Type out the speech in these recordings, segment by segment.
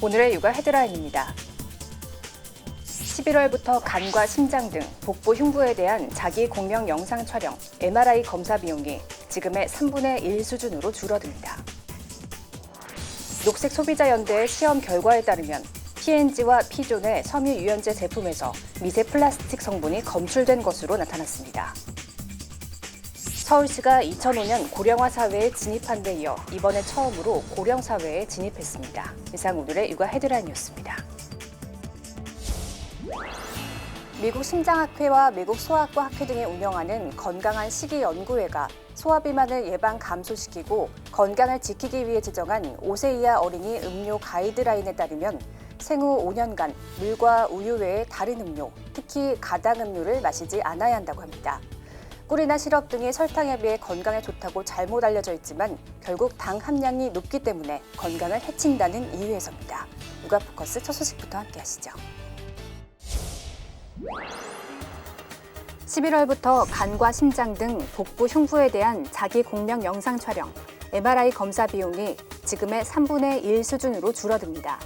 오늘의 육아 헤드라인입니다. 11월부터 간과 심장 등 복부 흉부에 대한 자기 공명 영상 촬영, MRI 검사 비용이 지금의 3분의 1 수준으로 줄어듭니다. 녹색소비자연대의 시험 결과에 따르면 P&G와 피존의 섬유유연제 제품에서 미세 플라스틱 성분이 검출된 것으로 나타났습니다. 서울시가 2005년 고령화 사회에 진입한 데 이어 이번에 처음으로 고령 사회에 진입했습니다. 이상 오늘의 육아 헤드라인이었습니다. 미국 심장학회와 미국 소아과 학회 등이 운영하는 건강한 식이 연구회가 소아비만을 예방 감소시키고 건강을 지키기 위해 지정한 5세 이하 어린이 음료 가이드라인에 따르면 생후 5년간 물과 우유 외에 다른 음료, 특히 가당 음료를 마시지 않아야 한다고 합니다. 꿀이나 시럽 등이 설탕에 비해 건강에 좋다고 잘못 알려져 있지만 결국 당 함량이 높기 때문에 건강을 해친다는 이유에서입니다. 육아 포커스 첫 소식부터 함께 하시죠. 11월부터 간과 심장 등 복부 흉부에 대한 자기 공명 영상 촬영, MRI 검사 비용이 지금의 3분의 1 수준으로 줄어듭니다.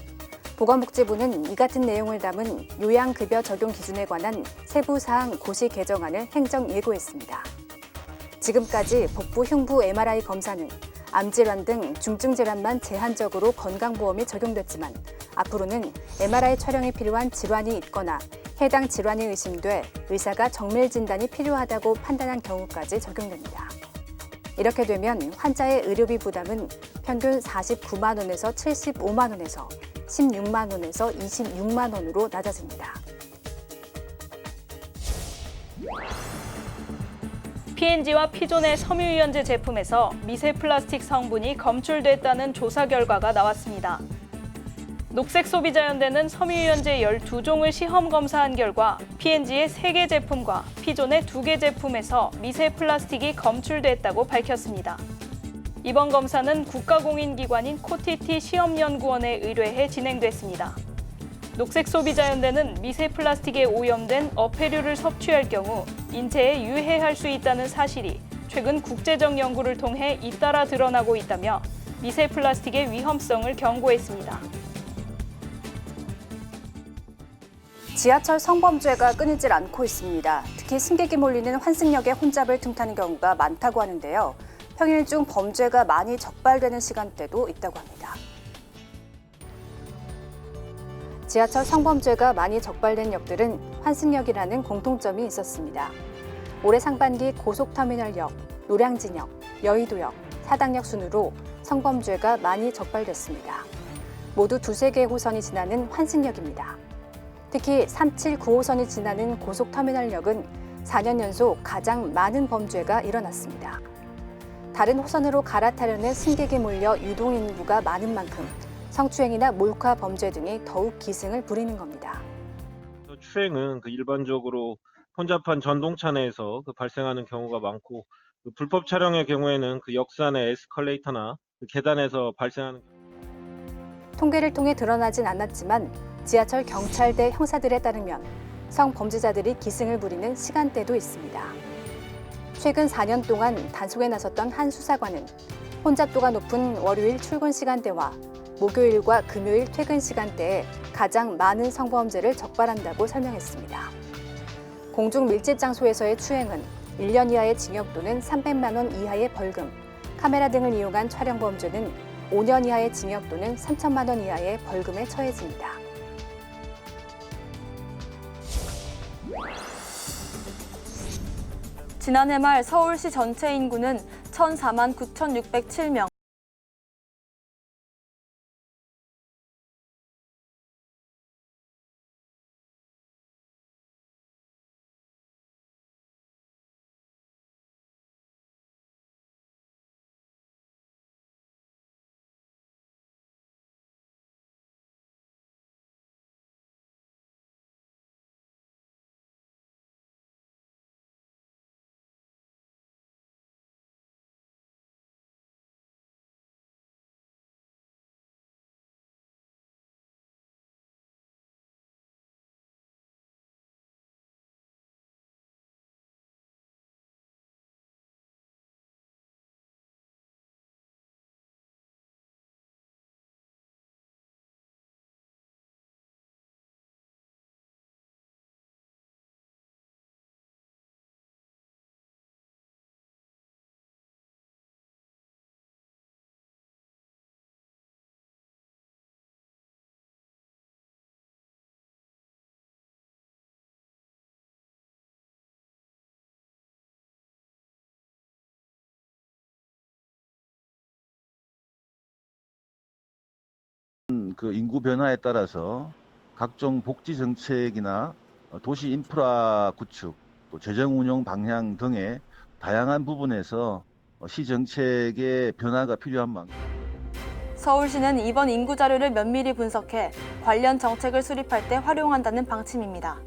보건복지부는 이 같은 내용을 담은 요양급여 적용 기준에 관한 세부 사항 고시 개정안을 행정 예고했습니다. 지금까지 복부 흉부 MRI 검사는 암질환 등 중증 질환만 제한적으로 건강보험이 적용됐지만 앞으로는 MRI 촬영이 필요한 질환이 있거나 해당 질환이 의심돼 의사가 정밀 진단이 필요하다고 판단한 경우까지 적용됩니다. 이렇게 되면 환자의 의료비 부담은 평균 49만 원에서 75만 원에서 16만 원에서 26만 원으로 낮아집니다. P&G와 피존의 섬유유연제 제품에서 미세 플라스틱 성분이 검출됐다는 조사 결과가 나왔습니다. 녹색소비자연대는 섬유유연제 12종을 시험 검사한 결과 P&G의 3개 제품과 피존의 2개 제품에서 미세 플라스틱이 검출됐다고 밝혔습니다. 이번 검사는 국가공인기관인 코티티 시험연구원에 의뢰해 진행됐습니다. 녹색소비자연대는 미세 플라스틱에 오염된 어패류를 섭취할 경우 인체에 유해할 수 있다는 사실이 최근 국제적 연구를 통해 잇따라 드러나고 있다며 미세 플라스틱의 위험성을 경고했습니다. 지하철 성범죄가 끊이질 않고 있습니다. 특히 승객이 몰리는 환승역에 혼잡을 틈타는 경우가 많다고 하는데요. 평일 중 범죄가 많이 적발되는 시간대도 있다고 합니다. 지하철 성범죄가 많이 적발된 역들은 환승역이라는 공통점이 있었습니다. 올해 상반기 고속터미널역, 노량진역, 여의도역, 사당역 순으로 성범죄가 많이 적발됐습니다. 모두 2-3개의 호선이 지나는 환승역입니다. 특히 3795호선이 지나는 고속터미널역은 4년 연속 가장 많은 범죄가 일어났습니다. 다른 호선으로 갈아타려는 승객이 몰려 유동인구가 많은 만큼 성추행이나 몰카 범죄 등이 더욱 기승을 부리는 겁니다. 추행은 일반적으로 혼잡한 전동차 내에서 발생하는 경우가 많고 불법 촬영의 경우에는 역사 내 에스컬레이터나 계단에서 발생하는 통계를 통해 드러나진 않았지만 지하철 경찰대 형사들에 따르면 성범죄자들이 기승을 부리는 시간대도 있습니다. 최근 4년 동안 단속에 나섰던 한 수사관은 혼잡도가 높은 월요일 출근 시간대와 목요일과 금요일 퇴근 시간대에 가장 많은 성범죄를 적발한다고 설명했습니다. 공중 밀집 장소에서의 추행은 1년 이하의 징역 또는 300만 원 이하의 벌금, 카메라 등을 이용한 촬영 범죄는 5년 이하의 징역 또는 3천만 원 이하의 벌금에 처해집니다. 지난해 말 서울시 전체 인구는 1,004만 9,607명. 그 인구 변화에 따라서 각종 복지 정책이나 도시 인프라 구축, 또 재정 운용 방향 등의 다양한 부분에서 시 정책의 변화가 필요한 만큼 서울시는 이번 인구 자료를 면밀히 분석해 관련 정책을 수립할 때 활용한다는 방침입니다.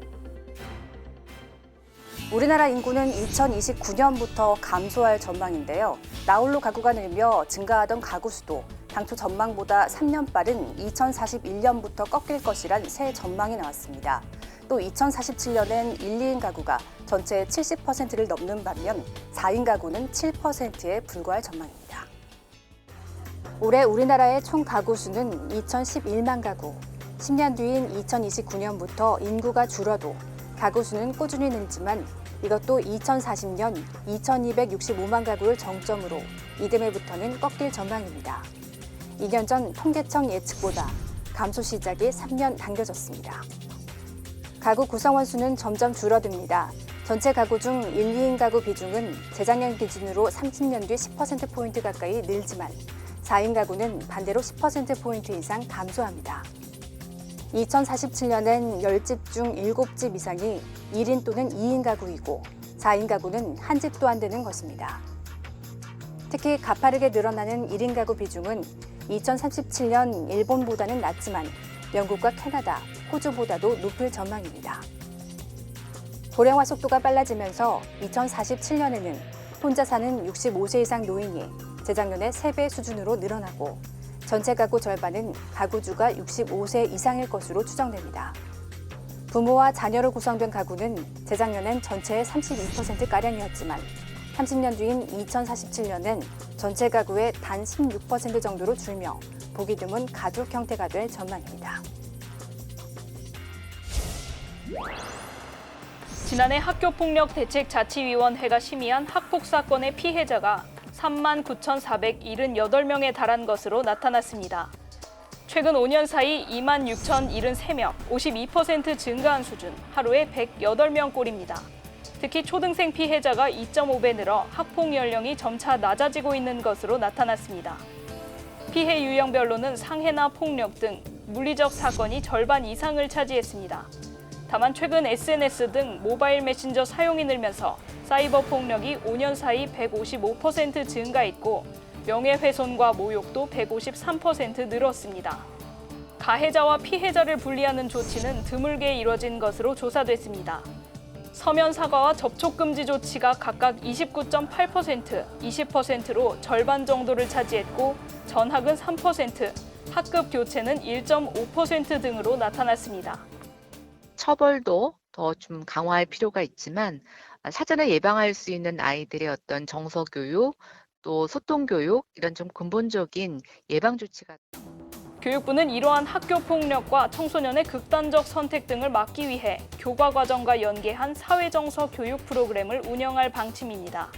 우리나라 인구는 2029년부터 감소할 전망인데요. 나홀로 가구가 늘며 증가하던 가구 수도 당초 전망보다 3년 빠른 2041년부터 꺾일 것이란 새 전망이 나왔습니다. 또 2047년엔 1, 2인 가구가 전체의 70%를 넘는 반면 4인 가구는 7%에 불과할 전망입니다. 올해 우리나라의 총 가구 수는 2011만 가구. 10년 뒤인 2029년부터 인구가 줄어도 가구 수는 꾸준히 늘지만 이것도 2040년 2265만 가구를 정점으로 이듬해부터는 꺾일 전망입니다. 2년 전 통계청 예측보다 감소 시작이 3년 당겨졌습니다. 가구 구성원 수는 점점 줄어듭니다. 전체 가구 중 1, 2인 가구 비중은 재작년 기준으로 30년 뒤 10%포인트 가까이 늘지만 4인 가구는 반대로 10%포인트 이상 감소합니다. 2047년엔 10집 중 7집 이상이 1인 또는 2인 가구이고 4인 가구는 한 집도 안 되는 것입니다. 특히 가파르게 늘어나는 1인 가구 비중은 2037년 일본보다는 낮지만 영국과 캐나다, 호주보다도 높을 전망입니다. 고령화 속도가 빨라지면서 2047년에는 혼자 사는 65세 이상 노인이 재작년의 3배 수준으로 늘어나고 전체 가구 절반은 가구주가 65세 이상일 것으로 추정됩니다. 부모와 자녀로 구성된 가구는 재작년엔 전체의 32%가량이었지만 30년 뒤인 2047년엔 전체 가구의 단 16% 정도로 줄며 보기 드문 가족 형태가 될 전망입니다. 지난해 학교폭력대책자치위원회가 심의한 학폭 사건의 피해자가 39,478명에 달한 것으로 나타났습니다. 최근 5년 사이 26,073명, 52% 증가한 수준, 하루에 108명꼴입니다. 특히 초등생 피해자가 2.5배 늘어 학폭 연령이 점차 낮아지고 있는 것으로 나타났습니다. 피해 유형별로는 상해나 폭력 등 물리적 사건이 절반 이상을 차지했습니다. 다만 최근 SNS 등 모바일 메신저 사용이 늘면서 사이버 폭력이 5년 사이 155% 증가했고 명예훼손과 모욕도 153% 늘었습니다. 가해자와 피해자를 분리하는 조치는 드물게 이뤄진 것으로 조사됐습니다. 서면 사과와 접촉 금지 조치가 각각 29.8%, 20%로 절반 정도를 차지했고 전학은 3%, 학급 교체는 1.5% 등으로 나타났습니다. 처벌도 더 좀 강화할 필요가 있지만 사전에 예방할 수 있는 아이들의 어떤 정서 교육, 또 소통 교육 이런 좀 근본적인 예방 조치가 교육부는 이러한 학교 폭력과 청소년의 극단적 선택 등을 막기 위해 교과 과정과 연계한 사회정서 교육 프로그램을 운영할 방침입니다.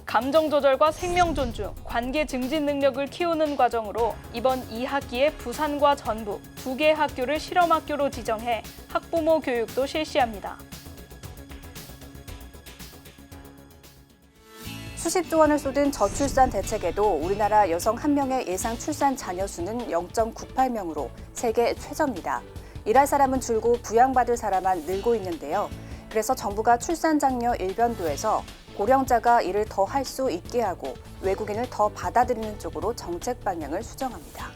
감정 조절과 생명 존중, 관계 증진 능력을 키우는 과정으로 이번 2학기에 부산과 전북 2개 학교를 실험학교로 지정해 학부모 교육도 실시합니다. 수십조 원을 쏟은 저출산 대책에도 우리나라 여성 1명의 예상 출산 자녀 수는 0.98명으로 세계 최저입니다. 일할 사람은 줄고 부양받을 사람만 늘고 있는데요. 그래서 정부가 출산 장려 일변도에서 고령자가 일을 더 할 수 있게 하고 외국인을 더 받아들이는 쪽으로 정책 방향을 수정합니다.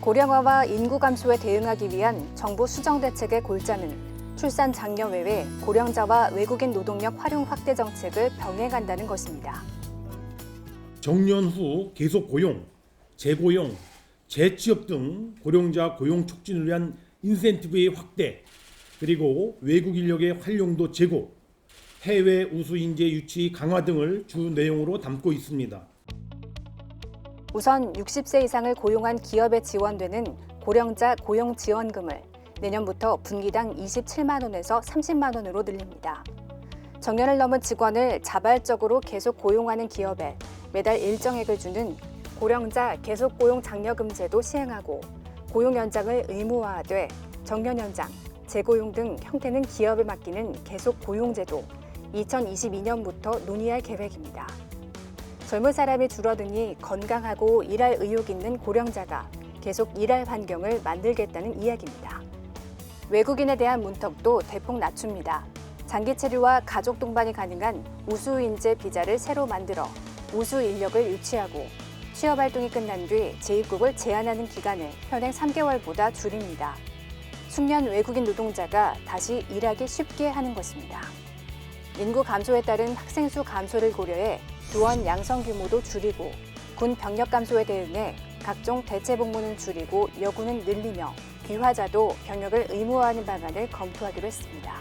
고령화와 인구 감소에 대응하기 위한 정부 수정 대책의 골자는 출산 장려 외에 고령자와 외국인 노동력 활용 확대 정책을 병행한다는 것입니다. 정년 후 계속 고용, 재고용, 재취업 등 고령자 고용 촉진을 위한 인센티브의 확대, 그리고 외국 인력의 활용도 제고, 해외 우수 인재 유치 강화 등을 주 내용으로 담고 있습니다. 우선 60세 이상을 고용한 기업에 지원되는 고령자 고용 지원금을 내년부터 분기당 27만 원에서 30만 원으로 늘립니다. 정년을 넘은 직원을 자발적으로 계속 고용하는 기업에 매달 일정액을 주는 고령자 계속 고용 장려금 제도 시행하고 고용 연장을 의무화하되 정년 연장, 재고용 등 형태는 기업에 맡기는 계속 고용 제도 2022년부터 논의할 계획입니다. 젊은 사람이 줄어드니 건강하고 일할 의욕 있는 고령자가 계속 일할 환경을 만들겠다는 이야기입니다. 외국인에 대한 문턱도 대폭 낮춥니다. 장기 체류와 가족 동반이 가능한 우수 인재 비자를 새로 만들어 우수 인력을 유치하고 취업 활동이 끝난 뒤 재입국을 제한하는 기간을 현행 3개월보다 줄입니다. 숙련 외국인 노동자가 다시 일하기 쉽게 하는 것입니다. 인구 감소에 따른 학생 수 감소를 고려해 교원 양성 규모도 줄이고 군 병력 감소에 대응해 각종 대체 복무는 줄이고 여군은 늘리며 귀화자도 병역을 의무화하는 방안을 검토하기로 했습니다.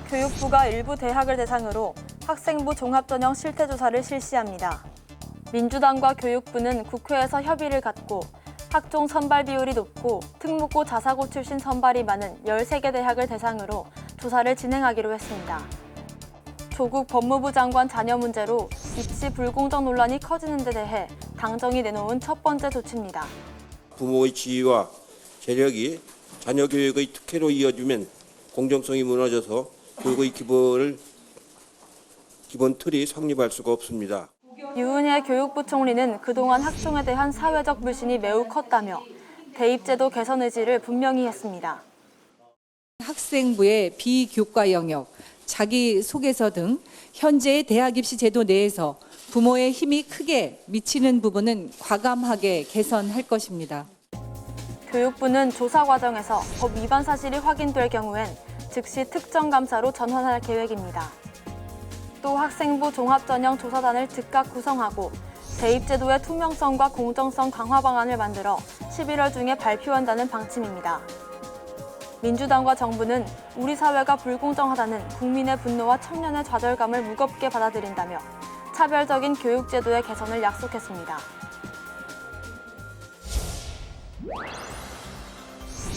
교육부가 일부 대학을 대상으로 학생부 종합전형 실태조사를 실시합니다. 민주당과 교육부는 국회에서 협의를 갖고 학종 선발 비율이 높고 특목고 자사고 출신 선발이 많은 13개 대학을 대상으로 조사를 진행하기로 했습니다. 조국 법무부 장관 자녀 문제로 입시 불공정 논란이 커지는 데 대해 당정이 내놓은 첫 번째 조치입니다. 부모의 지위와 재력이 자녀 교육의 특혜로 이어지면 공정성이 무너져서 교육의 기본 틀이 성립할 수가 없습니다. 유은혜 교육부 총리는 그동안 학종에 대한 사회적 불신이 매우 컸다며 대입제도 개선 의지를 분명히 했습니다. 학생부의 비교과 영역, 자기소개서 등 현재의 대학 입시 제도 내에서 부모의 힘이 크게 미치는 부분은 과감하게 개선할 것입니다. 교육부는 조사 과정에서 법 위반 사실이 확인될 경우엔 즉시 특정 감사로 전환할 계획입니다. 또 학생부 종합전형 조사단을 즉각 구성하고 대입제도의 투명성과 공정성 강화 방안을 만들어 11월 중에 발표한다는 방침입니다. 민주당과 정부는 우리 사회가 불공정하다는 국민의 분노와 청년의 좌절감을 무겁게 받아들인다며 차별적인 교육제도의 개선을 약속했습니다.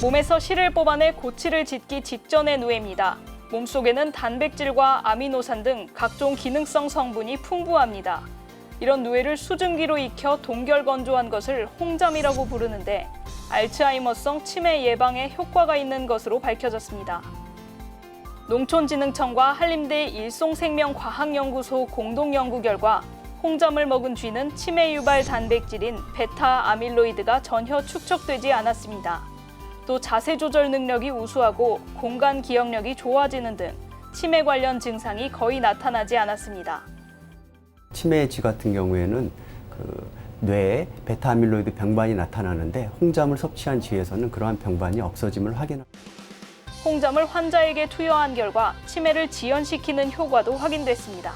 몸에서 실을 뽑아내 고치를 짓기 직전의 누에입니다. 몸속에는 단백질과 아미노산 등 각종 기능성 성분이 풍부합니다. 이런 누에를 수증기로 익혀 동결 건조한 것을 홍잠이라고 부르는데 알츠하이머성 치매 예방에 효과가 있는 것으로 밝혀졌습니다. 농촌진흥청과 한림대 일송생명과학연구소 공동연구 결과 홍잠을 먹은 쥐는 치매 유발 단백질인 베타 아밀로이드가 전혀 축적되지 않았습니다. 또 자세 조절 능력이 우수하고 공간 기억력이 좋아지는 등 치매 관련 증상이 거의 나타나지 않았습니다. 치매의 쥐 같은 경우에는 뇌에 베타아밀로이드 병반이 나타나는데 홍잠을 섭취한 쥐에서는 그러한 병반이 없어짐을 확인합니다. 홍잠을 환자에게 투여한 결과 치매를 지연시키는 효과도 확인됐습니다.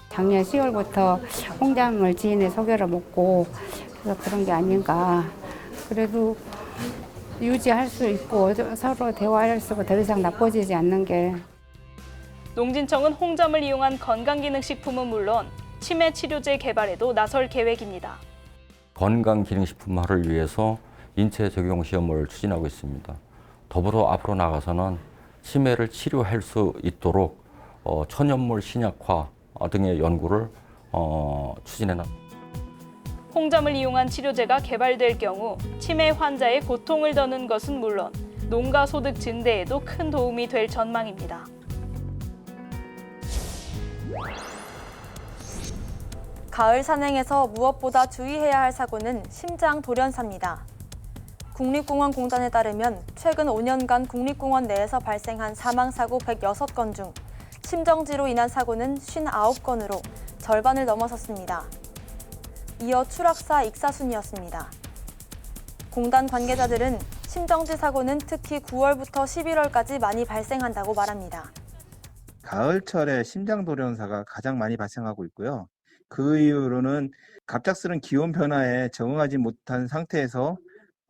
작년 10월부터 홍잠을 지인의 소개로 먹고 그래서 그런 게 아닌가. 그래도 유지할 수 있고 서로 대화할 수 있고 더 이상 나빠지지 않는 게. 농진청은 홍잠을 이용한 건강기능식품은 물론 치매 치료제 개발에도 나설 계획입니다. 건강기능식품화를 위해서 인체 적용 시험을 추진하고 있습니다. 더불어 앞으로 나가서는 치매를 치료할 수 있도록 천연물 신약화 등의 연구를 추진해 나갑니다. 홍잠을 이용한 치료제가 개발될 경우 치매 환자의 고통을 더는 것은 물론 농가 소득 증대에도 큰 도움이 될 전망입니다. 가을 산행에서 무엇보다 주의해야 할 사고는 심장 돌연사입니다. 국립공원공단에 따르면 최근 5년간 국립공원 내에서 발생한 사망사고 106건 중 심정지로 인한 사고는 59건으로 절반을 넘어섰습니다. 이어 추락사 익사순이었습니다. 공단 관계자들은 심정지 사고는 특히 9월부터 11월까지 많이 발생한다고 말합니다. 가을철에 심장돌연사가 가장 많이 발생하고 있고요. 그 이유로는 갑작스런 기온 변화에 적응하지 못한 상태에서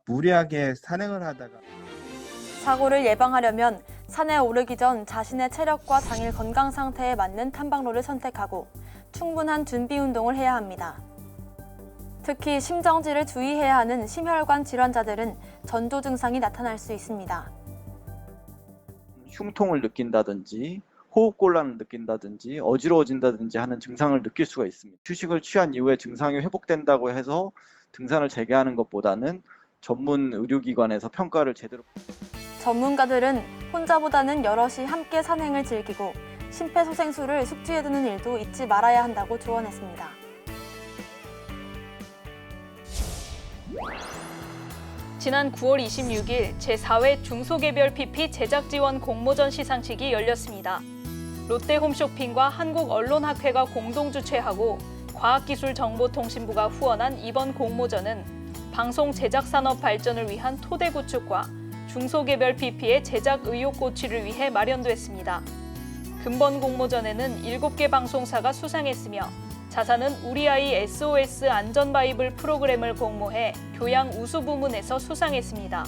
무리하게 산행을 하다가 사고를 예방하려면 산에 오르기 전 자신의 체력과 당일 건강 상태에 맞는 탐방로를 선택하고 충분한 준비 운동을 해야 합니다. 특히 심정지를 주의해야 하는 심혈관 질환자들은 전조 증상이 나타날 수 있습니다. 흉통을 느낀다든지 호흡곤란을 느낀다든지 어지러워진다든지 하는 증상을 느낄 수가 있습니다. 휴식을 취한 이후에 증상이 회복된다고 해서 등산을 재개하는 것보다는 전문 의료기관에서 평가를 제대로. 전문가들은 혼자보다는 여럿이 함께 산행을 즐기고 심폐소생술을 숙지해 두는 일도 잊지 말아야 한다고 조언했습니다. 지난 9월 26일 제4회 중소개별 PP 제작 지원 공모전 시상식이 열렸습니다. 롯데홈쇼핑과 한국언론학회가 공동 주최하고 과학기술정보통신부가 후원한 이번 공모전은 방송 제작 산업 발전을 위한 토대 구축과 중소개별 PP의 제작 의욕 고취를 위해 마련됐습니다. 금번 공모전에는 7개 방송사가 수상했으며 자사는 우리 아이 SOS 안전바이블 프로그램을 공모해 교양 우수 부문에서 수상했습니다.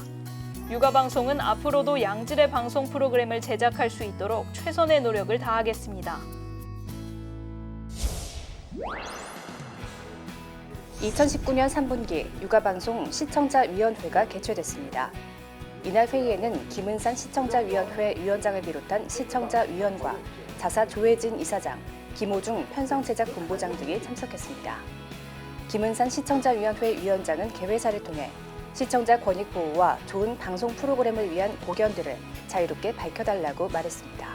육아방송은 앞으로도 양질의 방송 프로그램을 제작할 수 있도록 최선의 노력을 다하겠습니다. 2019년 3분기 육아방송 시청자위원회가 개최됐습니다. 이날 회의에는 김은산 시청자위원회 위원장을 비롯한 시청자위원과 자사 조혜진 이사장, 김호중 편성제작본부장 등이 참석했습니다. 김은산 시청자위원회 위원장은 개회사를 통해 시청자 권익 보호와 좋은 방송 프로그램을 위한 고견들을 자유롭게 밝혀달라고 말했습니다.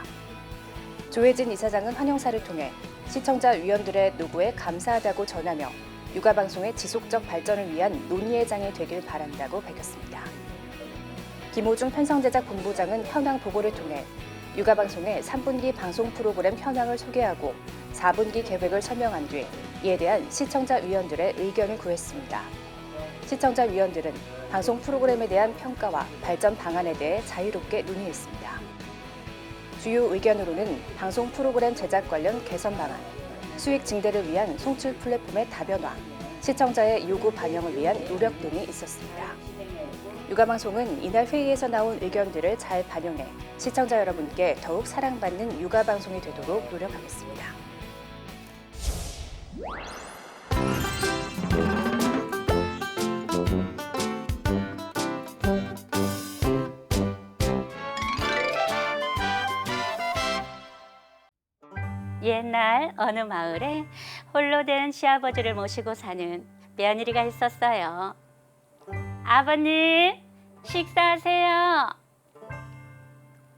조혜진 이사장은 환영사를 통해 시청자위원들의 노고에 감사하다고 전하며 육아방송의 지속적 발전을 위한 논의의 장이 되길 바란다고 밝혔습니다. 김호중 편성제작본부장은 현황 보고를 통해 육아방송의 3분기 방송 프로그램 현황을 소개하고 4분기 계획을 설명한 뒤 이에 대한 시청자위원들의 의견을 구했습니다. 시청자위원들은 방송 프로그램에 대한 평가와 발전 방안에 대해 자유롭게 논의했습니다. 주요 의견으로는 방송 프로그램 제작 관련 개선 방안, 수익 증대를 위한 송출 플랫폼의 다변화, 시청자의 요구 반영을 위한 노력 등이 있었습니다. 육아방송은 이날 회의에서 나온 의견들을 잘 반영해 시청자 여러분께 더욱 사랑받는 육아방송이 되도록 노력하겠습니다. 옛날 어느 마을에 홀로 된 시아버지를 모시고 사는 며느리가 있었어요. 아버님, 식사하세요.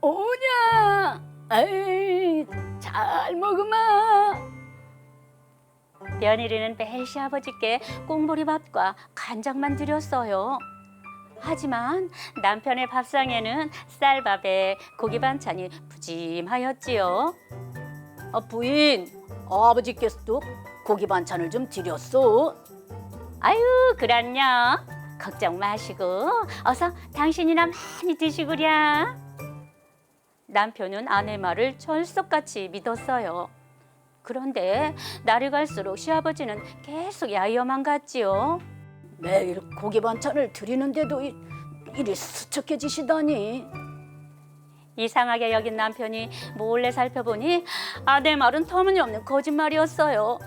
오냐? 에이, 잘 먹으마. 며느리는 매일 시아버지께 꽁보리밥과 간장만 드렸어요. 하지만 남편의 밥상에는 쌀밥에 고기 반찬이 푸짐하였지요. 부인, 아버지께서도 고기 반찬을 좀 드렸소. 아유, 그럼요. 걱정 마시고 어서 당신이나 많이 드시구랴. 남편은 아내 말을 철석같이 믿었어요. 그런데 날이 갈수록 시아버지는 계속 야위어만 갔지요. 매일 고기 반찬을 드리는데도 이리 수척해지시다니. 이상하게 여긴 남편이 몰래 살펴보니 아내 말은 터무니없는 거짓말이었어요.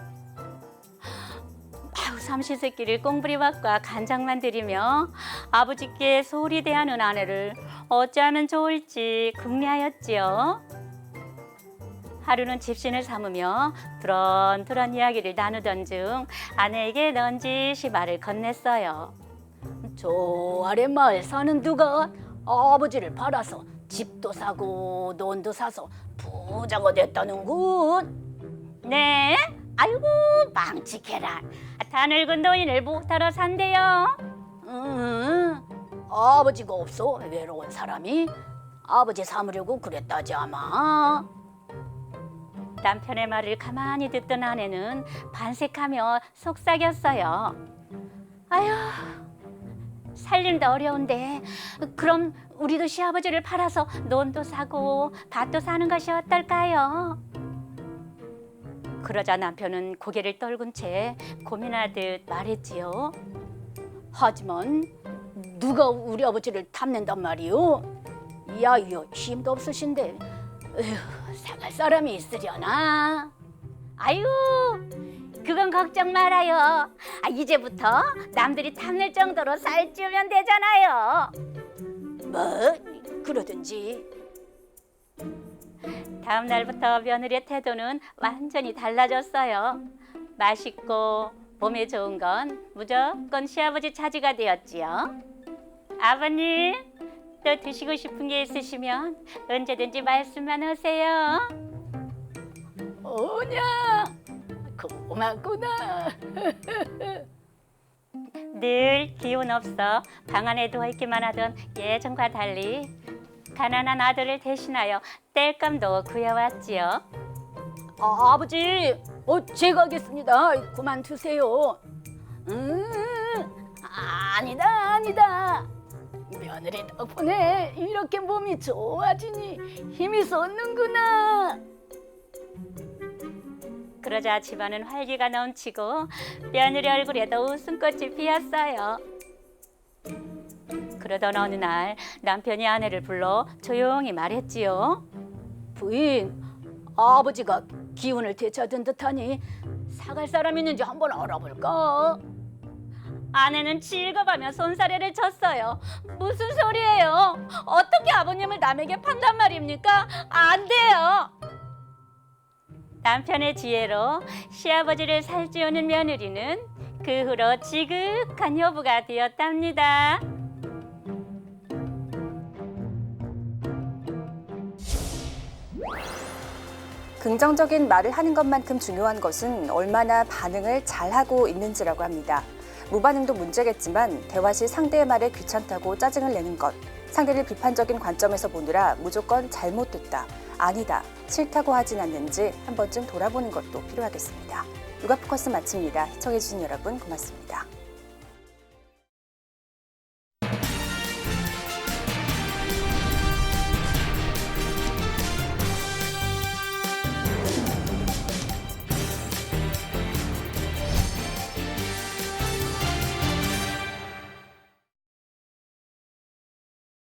삼시세끼를 꽁부리밥과 간장만 드리며 아버지께 소홀히 대하는 아내를 어찌하면 좋을지 궁리하였지요. 하루는 집신을 삼으며 두런두런 이야기를 나누던 중 아내에게 넌지시 말을 건넸어요. 저 아래 마을 사는 누가 아버지를 팔아서 집도 사고 논도 사서 부자가 됐다는군. 네? 아이고 망치케라. 다 늙은 노인을 못하러 산대요. 아버지가 없어 외로운 사람이 아버지 삼으려고 그랬다지 아마. 남편의 말을 가만히 듣던 아내는 반색하며 속삭였어요. 아휴, 살림도 어려운데 그럼 우리도 시아버지를 팔아서 논도 사고 밭도 사는 것이 어떨까요? 그러자 남편은 고개를 떨군 채 고민하듯 말했지요. 하지만 누가 우리 아버지를 탐낸단 말이오? 야이요, 힘도 없으신데 생할 사람이 있으려나? 아유, 그건 걱정 말아요. 이제부터 남들이 탐낼 정도로 살찌우면 되잖아요. 뭐, 그러든지. 다음 날부터 며느리의 태도는 완전히 달라졌어요. 맛있고 몸에 좋은 건 무조건 시아버지 차지가 되었지요. 아버님, 또 드시고 싶은 게 있으시면 언제든지 말씀만 하세요. 오냐, 고맙구나. 늘 기운 없어 방 안에 누워있기만 하던 예전과 달리 가난한 아들을 대신하여 땔감도 구해왔지요. 아버지, 제가 하겠습니다. 그만두세요. 아니다. 며느리 덕분에 이렇게 몸이 좋아지니 힘이 솟는구나. 그러자 집안은 활기가 넘치고 며느리 얼굴에도 웃음꽃이 피었어요. 그러던 어느 날 남편이 아내를 불러 조용히 말했지요. 부인, 아버지가 기운을 되찾은 듯하니 사갈 사람 있는지 한번 알아볼까? 아내는 질겁하며 손사래를 쳤어요. 무슨 소리예요? 어떻게 아버님을 남에게 판단 말입니까? 안 돼요. 남편의 지혜로 시아버지를 살찌우는 며느리는 그 후로 지극한 여부가 되었답니다. 긍정적인 말을 하는 것만큼 중요한 것은 얼마나 반응을 잘하고 있는지라고 합니다. 무반응도 문제겠지만 대화 시 상대의 말에 귀찮다고 짜증을 내는 것, 상대를 비판적인 관점에서 보느라 무조건 잘못됐다, 아니다, 싫다고 하진 않는지 한 번쯤 돌아보는 것도 필요하겠습니다. 육아포커스 마칩니다. 시청해주신 여러분 고맙습니다.